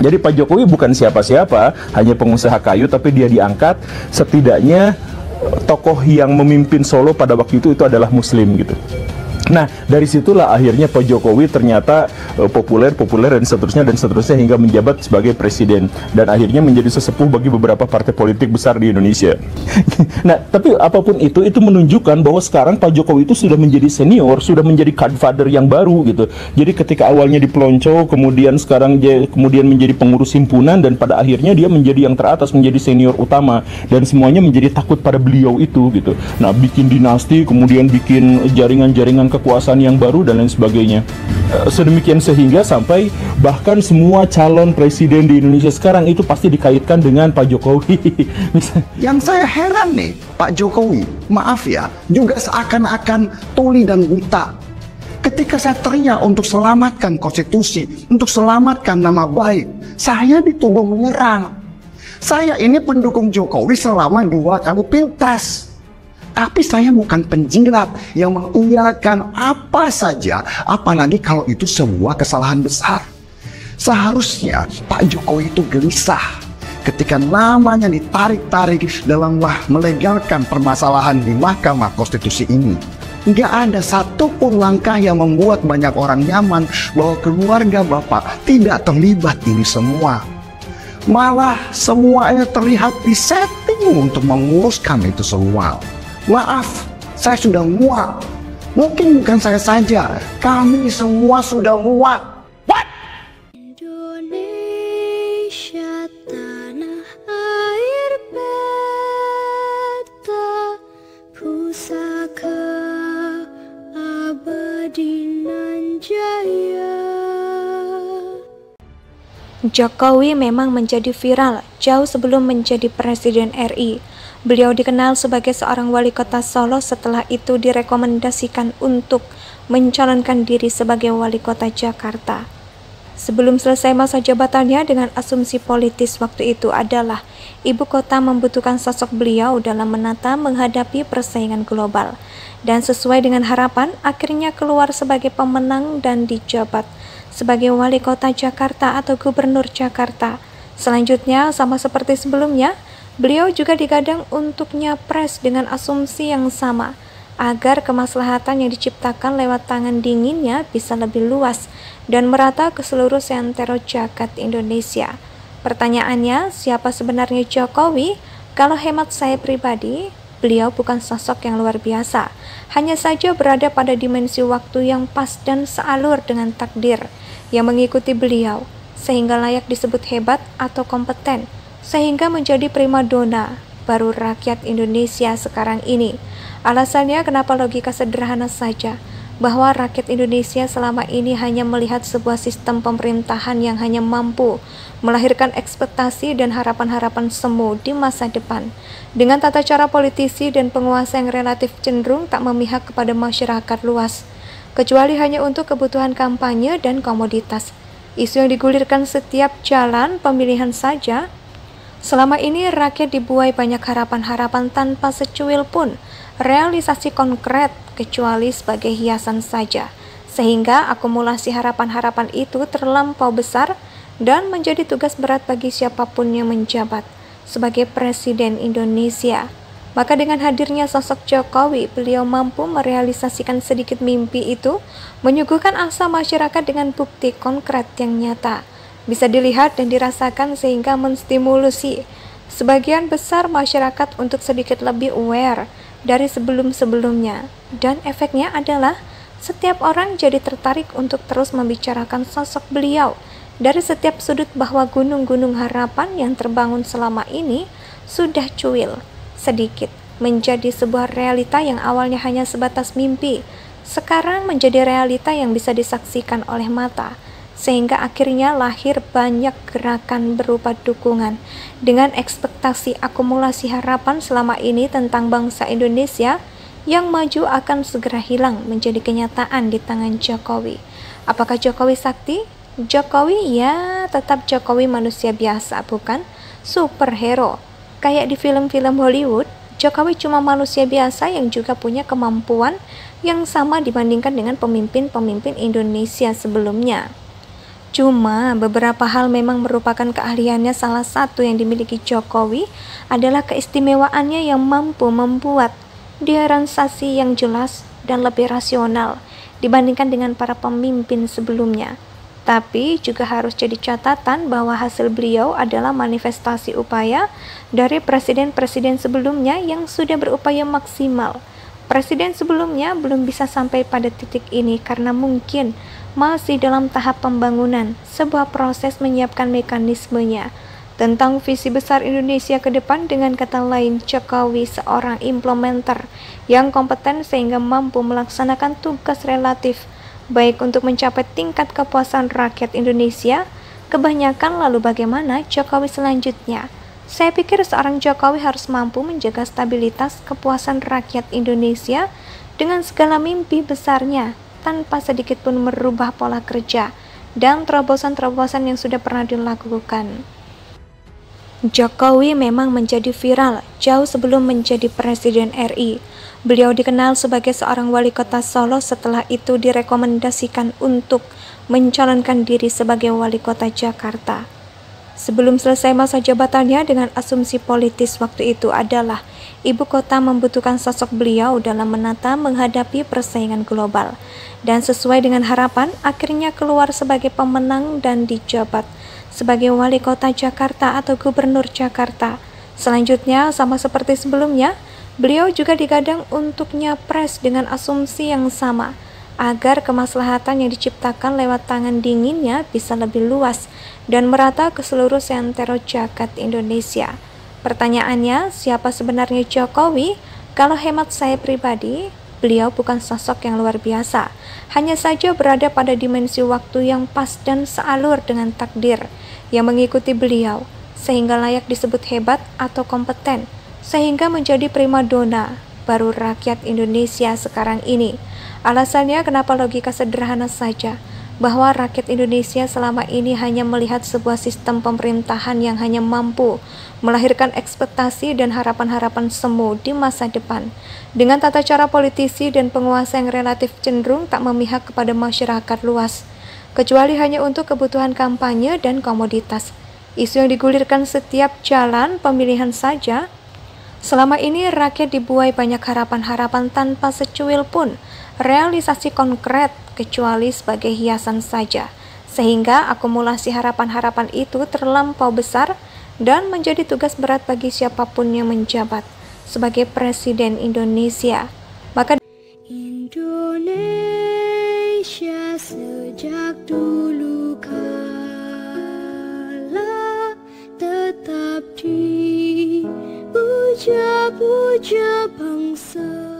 Jadi Pak Jokowi bukan siapa-siapa, hanya pengusaha kayu, tapi dia diangkat setidaknya tokoh yang memimpin Solo pada waktu itu adalah Muslim gitu. Nah, dari situlah akhirnya Pak Jokowi ternyata populer dan seterusnya hingga menjabat sebagai presiden dan akhirnya menjadi sesepuh bagi beberapa partai politik besar di Indonesia. Nah, tapi apapun itu menunjukkan bahwa sekarang Pak Jokowi itu sudah menjadi senior, sudah menjadi godfather yang baru gitu. Jadi ketika awalnya dipelonco, kemudian sekarang dia kemudian menjadi pengurus himpunan dan pada akhirnya dia menjadi yang teratas, menjadi senior utama dan semuanya menjadi takut pada beliau itu gitu. Nah, bikin dinasti, kemudian bikin jaringan-jaringan kekuasaan yang baru dan lain sebagainya. Sedemikian sehingga sampai bahkan semua calon presiden di Indonesia sekarang itu pasti dikaitkan dengan Pak Jokowi. Yang saya heran nih, Pak Jokowi, maaf ya, juga seakan-akan tuli dan buta. Ketika saya teriak untuk selamatkan konstitusi, untuk selamatkan nama baik, saya dituduh menyerang. Saya ini pendukung Jokowi selama 2 kali pilpres. Tapi saya bukan penjilat yang mengiyakan apa saja, apalagi kalau itu sebuah kesalahan besar. Seharusnya Pak Jokowi itu gelisah ketika namanya ditarik-tarik dalam melegalkan permasalahan di Mahkamah Konstitusi ini. Nggak ada satupun langkah yang membuat banyak orang nyaman bahwa keluarga Bapak tidak terlibat ini semua. Malah semuanya terlihat disetting untuk menguruskan itu semua. Maaf, saya sudah muak. Mungkin bukan saya saja, kami semua sudah muak. What? Indonesia tanah air beta, pusaka abadi nan jaya. Jokowi memang menjadi viral jauh sebelum menjadi Presiden RI. Beliau dikenal sebagai seorang wali kota Solo, setelah itu direkomendasikan untuk mencalonkan diri sebagai wali kota Jakarta. Sebelum selesai masa jabatannya, dengan asumsi politis waktu itu adalah ibu kota membutuhkan sosok beliau dalam menata menghadapi persaingan global. Dan sesuai dengan harapan, akhirnya keluar sebagai pemenang dan dijabat sebagai wali kota Jakarta atau gubernur Jakarta. Selanjutnya, sama seperti sebelumnya, beliau juga digadang untuk nyapres dengan asumsi yang sama, agar kemaslahatan yang diciptakan lewat tangan dinginnya bisa lebih luas dan merata ke seluruh seantero jagat Indonesia. Pertanyaannya, siapa sebenarnya Jokowi? Kalau hemat saya pribadi, beliau bukan sosok yang luar biasa, hanya saja berada pada dimensi waktu yang pas dan sealur dengan takdir yang mengikuti beliau, sehingga layak disebut hebat atau kompeten, sehingga menjadi primadona baru rakyat Indonesia sekarang ini. Alasannya kenapa? Logika sederhana saja, bahwa rakyat Indonesia selama ini hanya melihat sebuah sistem pemerintahan yang hanya mampu melahirkan ekspektasi dan harapan-harapan semu di masa depan, dengan tata cara politisi dan penguasa yang relatif cenderung tak memihak kepada masyarakat luas, kecuali hanya untuk kebutuhan kampanye dan komoditas. Isu yang digulirkan setiap jalan pemilihan saja. Selama ini rakyat dibuai banyak harapan-harapan tanpa secuil pun realisasi konkret, kecuali sebagai hiasan saja, sehingga akumulasi harapan-harapan itu terlampau besar dan menjadi tugas berat bagi siapapun yang menjabat sebagai Presiden Indonesia. Maka dengan hadirnya sosok Jokowi, beliau mampu merealisasikan sedikit mimpi itu, menyuguhkan asa masyarakat dengan bukti konkret yang nyata, bisa dilihat dan dirasakan, sehingga menstimulasi sebagian besar masyarakat untuk sedikit lebih aware dari sebelum-sebelumnya. Dan efeknya adalah setiap orang jadi tertarik untuk terus membicarakan sosok beliau dari setiap sudut, bahwa gunung-gunung harapan yang terbangun selama ini sudah cuil sedikit menjadi sebuah realita yang awalnya hanya sebatas mimpi, sekarang menjadi realita yang bisa disaksikan oleh mata, sehingga akhirnya lahir banyak gerakan berupa dukungan dengan ekspektasi akumulasi harapan selama ini tentang bangsa Indonesia yang maju akan segera hilang menjadi kenyataan di tangan Jokowi. Apakah Jokowi sakti? Jokowi ya tetap Jokowi, manusia biasa, bukan superhero. Kayak di film-film Hollywood, Jokowi cuma manusia biasa yang juga punya kemampuan yang sama dibandingkan dengan pemimpin-pemimpin Indonesia sebelumnya. Cuma beberapa hal memang merupakan keahliannya. Salah satu yang dimiliki Jokowi adalah keistimewaannya yang mampu membuat diferensiasi yang jelas dan lebih rasional dibandingkan dengan para pemimpin sebelumnya. Tapi juga harus jadi catatan bahwa hasil beliau adalah manifestasi upaya dari presiden-presiden sebelumnya yang sudah berupaya maksimal. Presiden sebelumnya belum bisa sampai pada titik ini karena mungkin masih dalam tahap pembangunan sebuah proses menyiapkan mekanismenya tentang visi besar Indonesia ke depan. Dengan kata lain, Jokowi seorang implementer yang kompeten sehingga mampu melaksanakan tugas relatif baik untuk mencapai tingkat kepuasan rakyat Indonesia kebanyakan. Lalu bagaimana Jokowi selanjutnya? Saya pikir seorang Jokowi harus mampu menjaga stabilitas kepuasan rakyat Indonesia dengan segala mimpi besarnya tanpa sedikit pun merubah pola kerja dan terobosan-terobosan yang sudah pernah dilakukan. Jokowi memang menjadi viral jauh sebelum menjadi Presiden RI. Beliau dikenal sebagai seorang wali kota Solo, setelah itu direkomendasikan untuk mencalonkan diri sebagai wali kota Jakarta. Sebelum selesai masa jabatannya, dengan asumsi politis waktu itu adalah ibu kota membutuhkan sosok beliau dalam menata menghadapi persaingan global. Dan sesuai dengan harapan, akhirnya keluar sebagai pemenang dan dijabat sebagai wali kota Jakarta atau gubernur Jakarta. Selanjutnya, sama seperti sebelumnya, beliau juga digadang untuk nyapres dengan asumsi yang sama, agar kemaslahatan yang diciptakan lewat tangan dinginnya bisa lebih luas dan merata ke seluruh sentero jagat Indonesia. Pertanyaannya, siapa sebenarnya Jokowi? Kalau hemat saya pribadi, beliau bukan sosok yang luar biasa, hanya saja berada pada dimensi waktu yang pas dan sealur dengan takdir yang mengikuti beliau, sehingga layak disebut hebat atau kompeten, sehingga menjadi primadona baru rakyat Indonesia sekarang ini. Alasannya kenapa? Logika sederhana saja, bahwa rakyat Indonesia selama ini hanya melihat sebuah sistem pemerintahan yang hanya mampu melahirkan ekspektasi dan harapan-harapan semu di masa depan, dengan tata cara politisi dan penguasa yang relatif cenderung tak memihak kepada masyarakat luas, kecuali hanya untuk kebutuhan kampanye dan komoditas. Isu yang digulirkan setiap jalan pemilihan saja. Selama ini rakyat dibuai banyak harapan-harapan tanpa secuil pun realisasi konkret, kecuali sebagai hiasan saja, sehingga akumulasi harapan-harapan itu terlampau besar dan menjadi tugas berat bagi siapapun yang menjabat sebagai Presiden Indonesia. Maka Indonesia sejak dulu kala tetap dipuja-puja bangsa